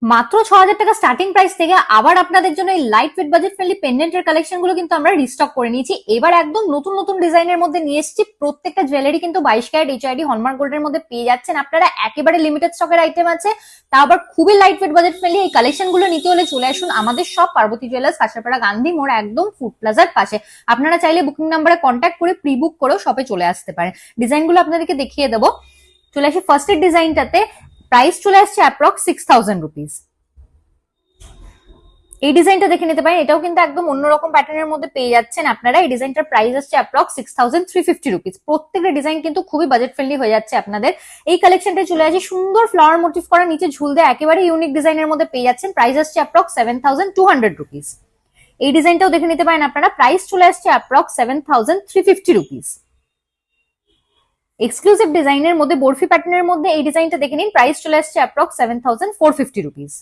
মাত্র 6,000 টাকা starting price থেকে আবার আপনাদের জন্য এই লাইট ওয়েট বাজেট ফ্রেন্ডলি পেন্ডেন্টের কালেকশন গুলো কিন্তু আমরা রিস্টক করে নিয়েছি। এবার একদম নতুন নতুন ডিজাইনের মধ্যে নিয়ে এসেছি। প্রত্যেকটা জুয়েলারি কিন্তু 22 ক্যারেট এইচআইডি হলমার্ক গোল্ডের মধ্যে পেয়ে যাচ্ছেন আপনারা। একেবারে লিমিটেড স্টকের আইটেম আছে, তা আবার খুবই লাইট ওয়েট বাজেট ফ্রেন্ডলি। এই কালেকশন গুলো নিতে হলে চলে আসুন আমাদের সব পার্বতী জুয়েলার্স, কাঁচরাপাড়া গান্ধী মোড়, একদম ফুড প্লাজার পাশে। আপনারা চাইলে বুকিং নাম্বারে কন্ট্যাক্ট করে প্রি বুক করেও শপে চলে আসতে পারেন। ডিজাইনগুলো আপনাদেরকে দেখিয়ে দেবো। চলে আসি ফার্স্টের ডিজাইনটাতে। প্রাইস চলে আসছে অ্যাপ্রক্স 6,000 রুপিস। এই ডিজাইনটা দেখে নিতে পারেন, এটাও কিন্তু একদম অন্যরকম প্যাটার্নের মধ্যে পেয়ে যাচ্ছেন আপনারা। এই ডিজাইনটার প্রাইস আসছে অ্যাপ্রক্স 6,350 রুপিস। প্রত্যেকটা ডিজাইন কিন্তু খুবই বাজেট ফ্রেন্ডলি হয়ে যাচ্ছে আপনাদের। এই কালেকশনটা চলে আসে সুন্দর ফ্লাওয়ার মোটিভ করা, নিচে ঝুল দেওয়া একেবারে ইউনিক ডিজাইনের মধ্যে পেয়ে যাচ্ছেন। প্রাইস আসছে অ্যাপ্রক্স 7,200 রুপিস। এই ডিজাইনটাও দেখে নিতে পারেন আপনারা। প্রাইস চলে আসছে অ্যাপ্রক্স 7,350 রুপিস। এক্সক্লুসিভ ডিজাইনের মধ্যে বরফি প্যাটার্নের মধ্যে এই ডিজাইনটা দেখে নিন। প্রাইস চলে আসছে অ্যাপ্রক্স 7,450 রুপিস।